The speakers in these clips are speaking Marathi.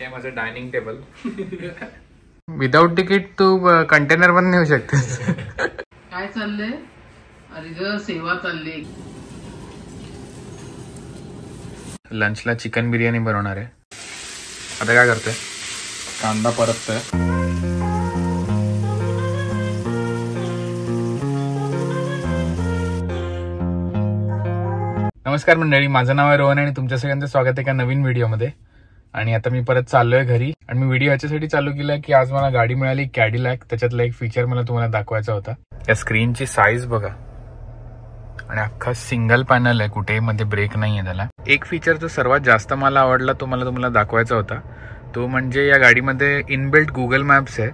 हे माझं डायनिंग टेबल. विदाउट तिकीट तू कंटेनर पण नेऊ शकतेस. काय चाललंय? अरे ग सेवा चालली. लंचला चिकन बिर्याणी बनवणार आहे. आता काय करतोय? कांदा परततोय. नमस्कार मंडळी, माझं नाव आहे रोहन आणि तुमच्या सगळ्यांचं स्वागत आहे एका नवीन व्हिडिओमध्ये. आणि आता मी परत चाललोय घरी आणि मी व्हिडिओ याच्यासाठी चालू केलाय की आज मला गाडी मिळाली कॅडिलॅक. त्याच्यातला एक फीचर मला तुम्हाला दाखवायचा होता. या स्क्रीनची साईज बघा आणि अख्खा सिंगल पॅनल आहे, कुठेही मध्ये ब्रेक नाहीये त्याला. एक फीचर जो सर्वात जास्त मला आवडला तो मला तुम्हाला दाखवायचा होता. तो म्हणजे या गाडीमध्ये इनबिल्ट गुगल मॅप्स आहे.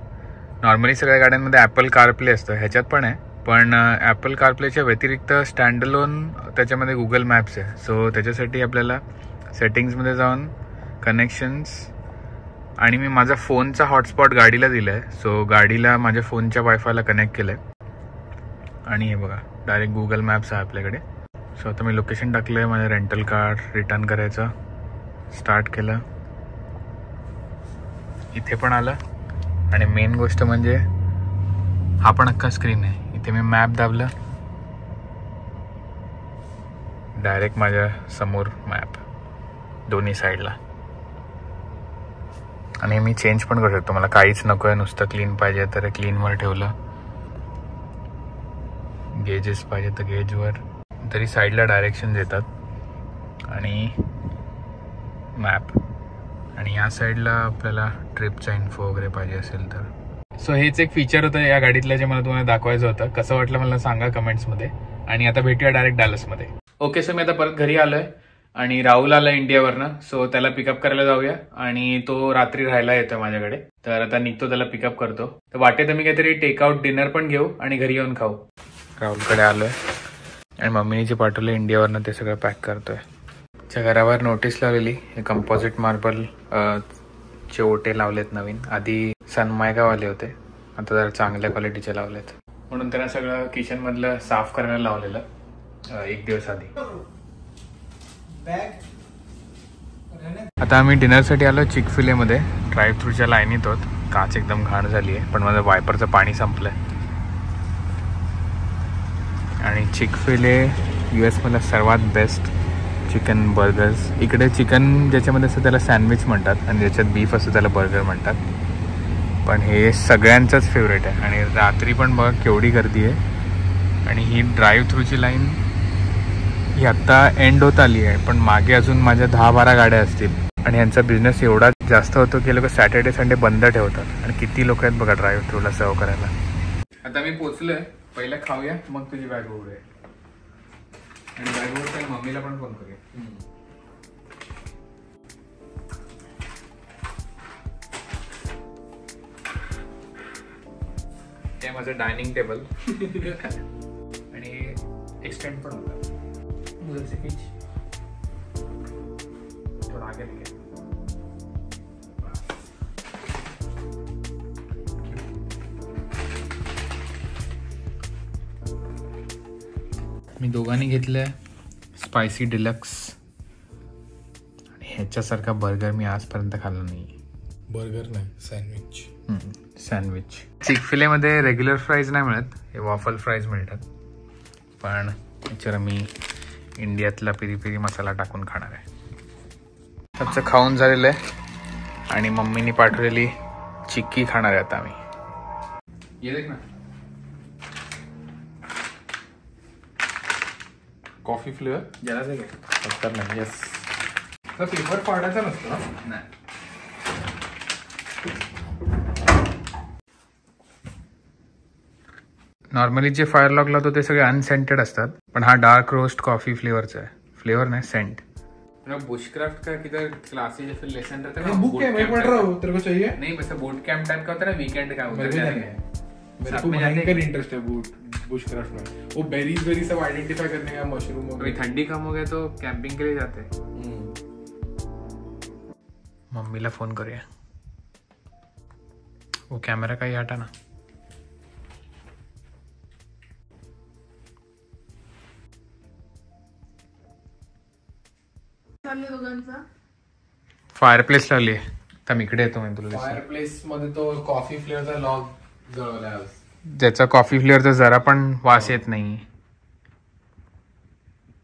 नॉर्मली सगळ्या गाड्यांमध्ये ॲपल कारप्ले असतं, ह्याच्यात पण आहे, पण ॲपल कारप्लेच्या व्यतिरिक्त स्टँडअलोन त्याच्यामध्ये गुगल मॅप्स आहे. सो त्याच्यासाठी आपल्याला सेटिंग्समध्ये जाऊन कनेक्शन्स आणि मी माझा फोनचा हॉटस्पॉट गाडीला दिला आहे. सो गाडीला माझ्या फोनच्या वायफायला कनेक्ट केलं आहे आणि हे बघा डायरेक्ट गुगल मॅप्स आहे आपल्याकडे. सो आता मी लोकेशन टाकलं आहे, माझं रेंटल कार रिटर्न करायचं स्टार्ट केलं, इथे पण आलं. आणि मेन गोष्ट म्हणजे हा पण अख्खा स्क्रीन आहे. इथे मी मॅप दाबलं, डायरेक्ट माझ्या समोर मॅप दोन्ही साईडला. आणि मी चेंज पण करू शकतो, मला काहीच नको आहे, नुसतं क्लीन पाहिजे तर क्लीनवर ठेवलं, गेजेस पाहिजे तर गेजवर. तरी साईडला डायरेक्शन देतात आणि मॅप. आणि या साईडला आपल्याला ट्रिपचा इन्फो वगैरे पाहिजे असेल तर. सो हेच एक फीचर होतं या गाडीतलं जे मला तुम्हाला दाखवायचं होतं. कसं वाटलं मला सांगा कमेंट्समध्ये. आणि आता भेटूया डायरेक्ट डॅलसमध्ये. ओके, सो मी आता परत घरी आलोय आणि राहुल आला इंडियावरनं. सो त्याला पिकअप करायला जाऊया. आणि तो रात्री राहायला येतोय माझ्याकडे, तर आता निघतो, त्याला पिकअप करतो. तर वाटेत मी काहीतरी टेकआउट डिनर पण घेऊ आणि घरी येऊन खाऊ. राहुलकडे आलोय आणि मम्मीने जे पाठवलं इंडियावरनं ते सगळं पॅक करतोय. च्या घरावर नोटीस लावलेली, हे कंपोजिट मार्बल चे ओटे लावलेत नवीन. आधी सनमायकावाले होते, आता जरा चांगल्या क्वालिटीचे लावलेत. म्हणून त्यांना सगळं किचन मधलं साफ करायला लावलेलं एक दिवस आधी. आता आम्ही डिनरसाठी आलो चिकफिलेमध्ये. ड्राईव्ह थ्रूच्या लाईनीत होत. काच एकदम घाण झाली आहे, पण माझं वायपरचं पाणी संपलंय. आणि चिकफिले US मधला सर्वात बेस्ट चिकन बर्गर्स. इकडे चिकन ज्याच्यामध्ये असतं त्याला सँडविच म्हणतात आणि ज्याच्यात बीफ असतं त्याला बर्गर म्हणतात. पण हे सगळ्यांचंच फेवरेट आहे. आणि रात्री पण बघा केवढी गर्दी आहे. आणि ही ड्राईव्ह थ्रूची लाईन ही आत्ता एंड होत आली आहे, पण मागे अजून माझ्या 10-12 गाड्या असतील. आणि यांचा बिझनेस एवढा जास्त होतो की लोक सॅटर्डे संडे बंद ठेवतात. आणि किती लोक आहेत बघा ड्राईव्ह थ्रूला सर्व करायला. आता मी पोचलोय, पहिलं खाऊया मग तुझी बॅग उघडूया. आणि बॅग उघडताना मम्मीला पण फोन करूया. हे माझं डायनिंग टेबल आणि एक्सटेंड पण होता. थोडा आगे निघे. मी दोघांनी घेतलंय स्पायसी डिलक्स. आणि ह्याच्यासारखा बर्गर मी आजपर्यंत खाल्ला नाही. बर्गर नाही, सँडविच. सँडविच. चिकफिलेमध्ये रेग्युलर फ्राईज नाही मिळत, हे वॉफल फ्राईज मिळतात. पण याच्यावर मी इंडियातला पेरी पेरी मसाला टाकून खाणार आहे. सबचं खाऊन झालेलं आहे आणि मम्मीने पाठवलेली चिक्की खाणार आहे आता आम्ही. ये देख ना, कॉफी फ्लेवर जरा घे. सत्तर नाही. येस, फ्लेवर पाडायचा नसतो ना. नॉर्मली जे फायर लॉक लावतो ते सगळे अनसेंटेड असतात, पण हा डार्क रोस्ट कॉफी फ्लेवरचा आहे. फ्लेवर नाही, सेंट. बुशक्राफ्ट का किधर क्लासेस या फिर लेसन रहता है ना, बुक है, मैं पढ़ रहा हूँ, तेरे को चाहिए? नहीं, वैसे बूट कैंप टाइप का होता है ना, वीकेंड का होता है. मेरे को भयंकर इंटरेस्ट है बुशक्राफ्ट में. वो बेरीज सब आइडेंटिफाई करने का, मशरूम. अभी ठंडी कम हो गया तो कैंपिंग के लिए जाते हैं. मम्मीला फोन करूया. वो कॅमेरा काही हटा ना. फायरप्लेस लावली आहे. तर इकडे येतो मी तुला फायर प्लेस मध्ये तो कॉफी फ्लेवरचा लॉग जळवलाय आज. ज्याचा कॉफी फ्लेवरचा जरा पण वास येत नाही,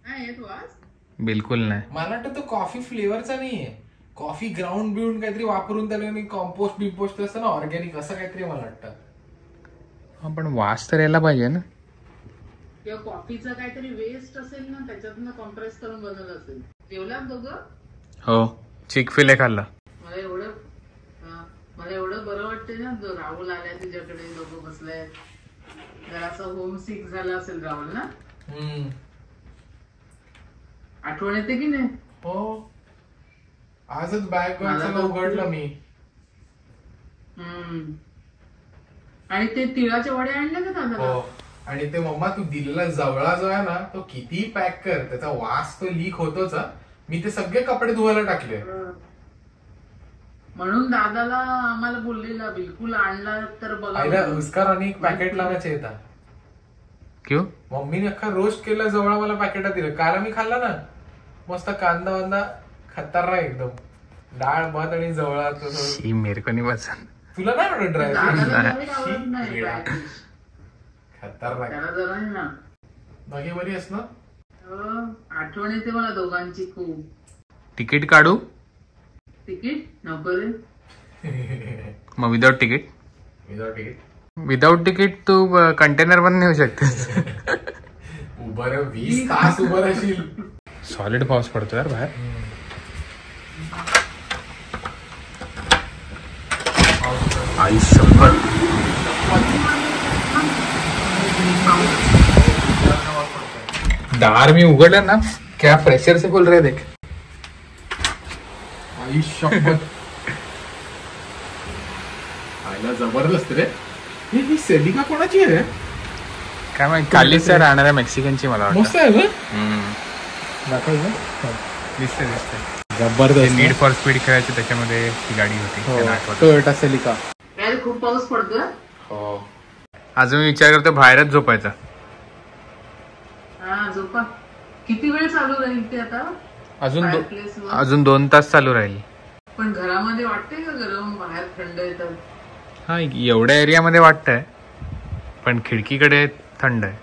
नाही येत वास. बिलकुल नाही. मला वाटतं तो कॉफी फ्लेवरचा नाहीये, कॉफी ग्राउंड बिऊंड काहीतरी वापरून त्याला कॉम्पोस्ट बिम्पोस्ट असतं ना ऑर्गॅनिक, असं काहीतरी मला वाटतं. हा पण वास तर यायला पाहिजे ना. किंवा कॉफीचा काहीतरी वेस्ट असेल ना, त्याच्यातनं कॉम्प्रेस करून बनवलं असेल. जेवलात दोघं? हो, चिक-फील खाल्ला. मला एवढं बरं वाटते ना, राहुल आलाय तुझ्याकडे, दोघं बसलाय. जरासं होम सिक झाला असेल राहुल ना. आठवण येते की नाही? हो, आजच बॅग मला तर उघडलं मी. आणि ते तिळाच्या वड्या आणल्या का दादा? हो, आणि ते मम्मा तू दिलेला जवळा जो आहे ना, तो किती पॅक कर, त्याचा वास तो लीक होतोच. मी ते सगळे कपडे धुवायला टाकले. म्हणून दादाला आम्हाला बोललेला बिलकुल आणला तर बघा. उसकार आणि एक पॅकेट लावायचे येतात. क्यों? मम्मीने अख्खा रोस्ट केला जवळा मला पॅकेटात दिलं. काल मी खाल्ला ना, मस्त कांदा वांदा खतरनाक एकदम, डाळ भात आणि जवळा. मेरे को नहीं पसंद. तुला नाही आवडत ड्राय? आवडत नाही खतरनाक. त्याला जरा आहे ना. बाकी बरी आहेस ना? आठवण येते मला दोघांची खूप. तिकीट काढू? तिकीट नको रे. मग without ticket? Without ticket? Without ticket तू कंटेनर पण नेऊ शकते. उभं 20 तास उभं राहशील. सॉलिड पाऊस पडतो यार बाहेर. आई शपथ. दार मी उघडलं ना, क्या प्रेशर से बोल रहे देख. आई शपथ. आईला जबरदस्त रे. ही सेलिका कोणाची आहे? काय माहिती, खालीच राहणाऱ्या मेक्सिकनची मला मस्त वाटतं. आहे ना. दिसते दिसते. जबरदस्त. नीड फॉर स्पीड खेळायची त्याच्यामध्ये ती गाडी होती. त्यांना आठवतं. Toyota Celica. खूप पाऊस पडतोय. हो, अजून मी विचार करतो बाहेरच झोपायचा. हा झोपा. किती वेळ चालू राहील ते आता? अजून 2 तास चालू राहील. पण घरामध्ये वाटतंय का गरम, बाहेर थंड येतात? हा, एवढ्या एरियामध्ये वाटतंय, पण खिडकीकडे थंड आहे.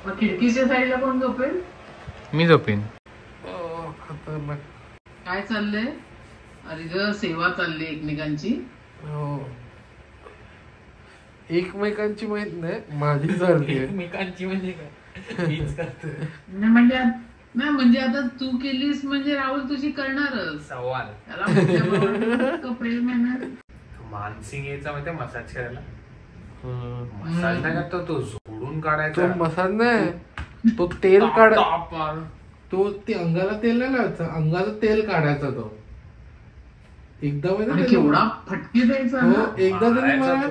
मग खिडकीच्या साईडला कोण झोपेल? मी झोपीन. काय चाललंय? अरे ग, सेवा चालली एकमेकांची. एकमेकांची माहित नाही, माझी चालली. एकमेकांची म्हणजे काय? म्हणजे आता तू केलीस म्हणजे राहुल तुझी करणारच. सवाल. त्याला प्रेम आहे ना. मानसिंग यायचा माहिती मसाज करायला. मसाज नाही करतो तो, झोडून काढायचा. तो मसाज नाही, तो तेल काढा. तो ते अंगाला तेल नाही लावायचं, अंगाचं तेल काढायचा. तो एकदा केवढा फटके द्यायचा. हो, एकदा तरी मला.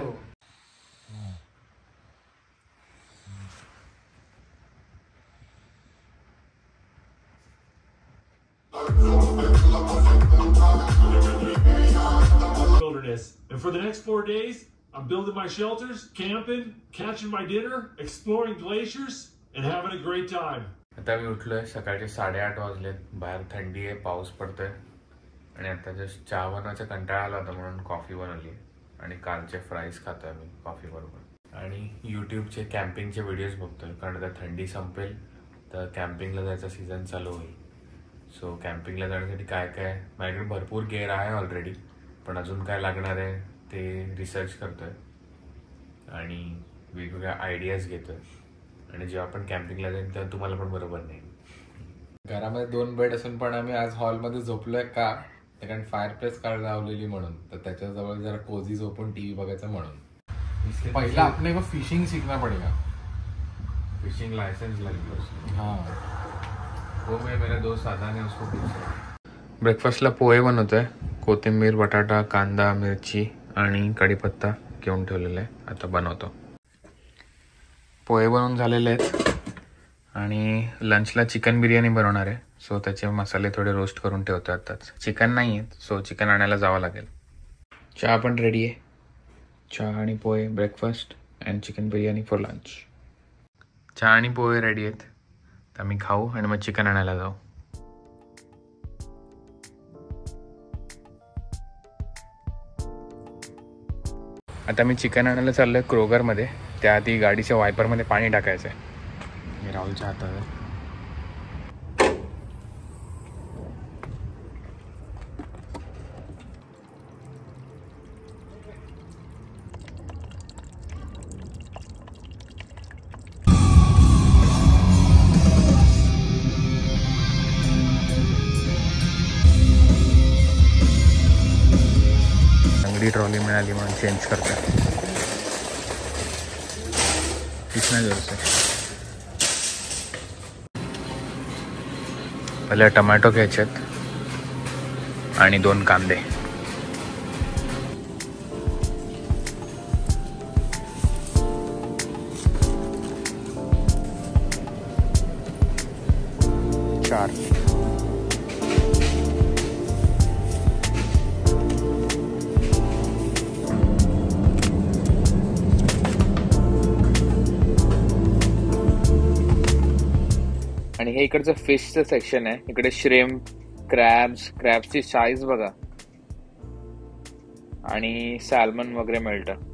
Wilderness, and for the next 4 days, I'm building my shelters, camping, catching my dinner, exploring glaciers, and having a great time. आता मी उठलोय, सकाळचे 8:30 वाजलेत. बाहेर थंडी आहे, पाऊस पडतोय, आणि आता जस्ट चहा बनवायचा कंटाळा आला होता म्हणून कॉफी बनवली आणि कालचे फ्राईज खातोय मी कॉफी बरोबर. आणि युट्यूबचे कॅम्पिंगचे व्हिडिओज बघतोय, कारण आता थंडी संपेल तर कॅम्पिंगला जायचा सीझन चालू होईल. सो कॅम्पिंगला जाण्यासाठी काय काय माझ्याकडे भरपूर गेअर आहे ऑलरेडी, पण अजून काय लागणार आहे ते रिसर्च करतोय आणि वेगवेगळ्या आयडियाज घेतोय. आणि जेव्हा आपण कॅम्पिंगला जाईल तेव्हा तुम्हाला पण बरोबर नाही. घरामध्ये 2 बेड असून पण आम्ही आज हॉलमध्ये झोपलोय का, कारण फायर प्लेस कार्ड लावलेली म्हणून, तर त्याच्याजवळ जरा कोझी झोपून टीव्ही बघायचं म्हणून. पहिला आपने को फिशिंग सीखना पडेगा. फिशिंग लाइसेंस लगेगा. हाँ, वो मेरा दोस्त आधा ने उसको पूछा. ब्रेकफास्टला पोहे बनवतोय. कोथिंबीर, बटाटा, कांदा, मिरची आणि कढीपत्ता घेऊन ठेवलेला आहे. आता बनवतो. पोहे बनवून झालेले आहेत आणि लंचला चिकन बिर्याणी बनवणार आहे. सो त्याचे मसाले थोडे रोस्ट करून ठेवतो आताच. चिकन नाही आहेत, सो चिकन आणायला जावं लागेल. चहा पण रेडी आहे. चहा आणि pohe breakfast and chicken biryani for lunch. चहा आणि पोहे रेडी आहेत, तर आम्ही खाऊ आणि मग चिकन आणायला जाऊ. आता मी चिकन आणायला चाललोय क्रोगरमध्ये. त्याआधी गाडीच्या वायपरमध्ये पाणी टाकायचं आहे. हे राहुलच्या हातात आहे. ट्रॉली मिळाली म्हणून चेंज करतात. पहिले टोमॅटो घ्यायचेत आणि 2 कांदे. आणि हे इकडचं फिशचं सेक्शन आहे. इकडे श्रिम्प, क्रॅब्सची साईज बघा आणि सॅल्मन वगैरे मिळतं.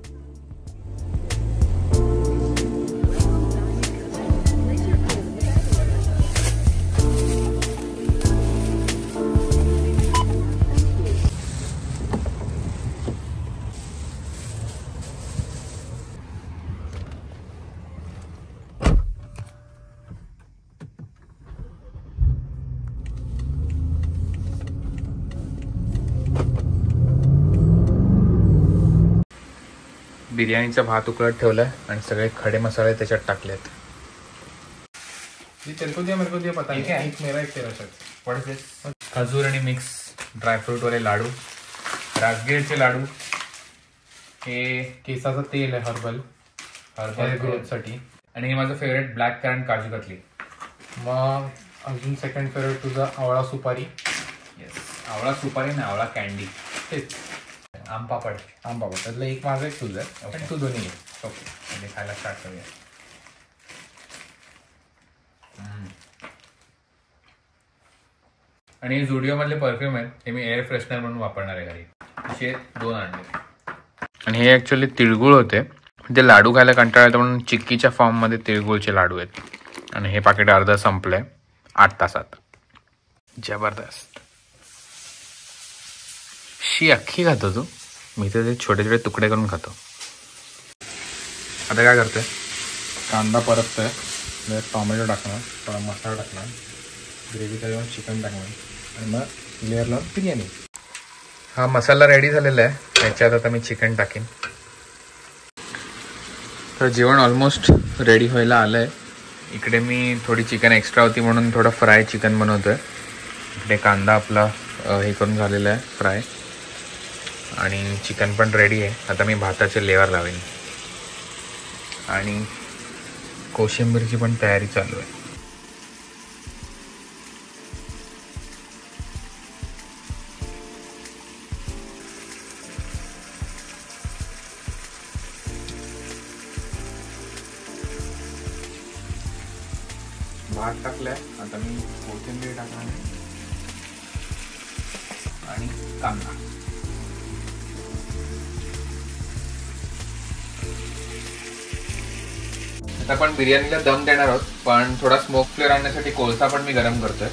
बिर्याणीचा भात उकळत ठेवलाय आणि सगळे खडे मसाले त्याच्यात टाकलेत. खजूर आणि मिक्स ड्रायफ्रूट वाले लाडू, राजगिरचे लाडू, हे केसाचं तेल आहे हर्बल ग्रोथ साठी. आणि हे माझं favourite black current kaju katli. मग अजून सेकंड फेवरेट तुझा आवळा सुपारी. येस, आवळा सुपारी ना आवळा कॅन्डी. तेच आमपापड. त्यातलं एक माझं एक तुझं आहे आणि तू दोन्ही घे. ओके, म्हणजे खायला स्टार्ट करूया. आणि झुडिओ मधले परफ्यूम आहेत हे मी एअर फ्रेशनर म्हणून वापरणार आहे घरी. असे 2 आणले. आणि हे ऍक्च्युअली तिळगुळ होते. ते लाडू खायला कंटाळा येतो म्हणून चिक्कीच्या फॉर्म मध्ये तिळगुळचे लाडू आहेत. आणि हे पाकिट अर्ध संपलंय 8 तासात. जबरदस्त. शी अख्खी खातो तू? मी तर ते छोटे छोटे तुकडे करून खातो. आता काय करतोय? कांदा परततोय, टोमॅटो टाकणार, थोडा मसाला टाकणार, ग्रेव्ही करून चिकन टाकणार आणि मग लेअर लावून बिर्याणी. हा मसाला रेडी झालेला आहे. त्याच्यात आता मी चिकन टाकेन. तर जेवण ऑलमोस्ट रेडी व्हायला आलं आहे. इकडे मी थोडी चिकन एक्स्ट्रा होती म्हणून थोडं फ्राय चिकन बनवतोय. इकडे कांदा आपला हे करून झालेला आहे फ्राय आणि चिकन पण रेडी आहे. आता मी भाताचे लेअर लावेन आणि कोशिंबीरची पण तयारी चालू आहे. भात टाकलाय. आता मी कोथिंबीर टाकणार आणि कांदा. आता आपण बिर्याणीला दम देणार आहोत, पण थोडा स्मोक फ्लेवर आणण्यासाठी कोळसा पण मी गरम करतोय.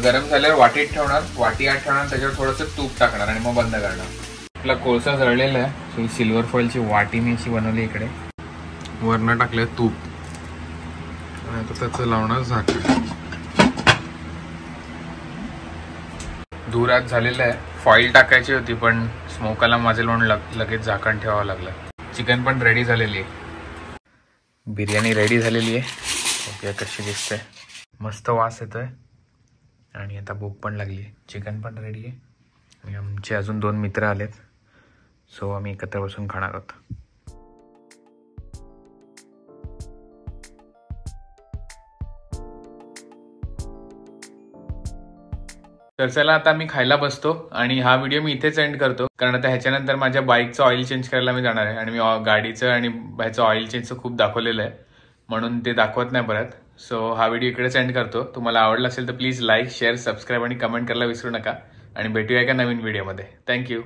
गरम झाल्यावर वाटीत ठेवणार, वाटी आत ठेवणार, त्याच्यावर थोडंसं तूप टाकणार आणि मग बंद करणार. आपला कोळसा जळलेला आहे. सिल्वर फॉइलची वाटी मी अशी बनवली. इकडे वरनं टाकले तूप आणि आता त्याचं लावणार झाकण. धुरात झालेलं आहे. फॉईल टाकायची होती पण स्मोकाला माजेल म्हणून लगेच झाकण ठेवावं लागलं. चिकन पण रेडी झालेली आहे. बिर्याणी रेडी झालेली आहे. ओके, कशी दिसते? मस्त वास येतोय आणि आता भूक पण लागली. चिकन पण रेडी आहे आणि आमचे अजून 2 मित्र आलेत. सो आम्ही एकत्र बसून खाणार आहोत. तर चला आता मी खायला बसतो आणि हा व्हिडिओ मी इथेच एंड करतो, कारण आता ह्याच्यानंतर माझ्या बाईकचं ऑइल चेंज करायला मी जाणार आहे आणि मी गाडीचं आणि ह्याचं ऑइल चेंजचं खूप दाखवलेलं आहे म्हणून ते दाखवत नाही परत. सो हा व्हिडिओ इकडेच एंड करतो. तुम्हाला आवडला असेल तर प्लीज लाईक, शेअर, सबस्क्राईब आणि कमेंट करायला विसरू नका. आणि भेटूया एका नवीन व्हिडिओमध्ये. थँक्यू.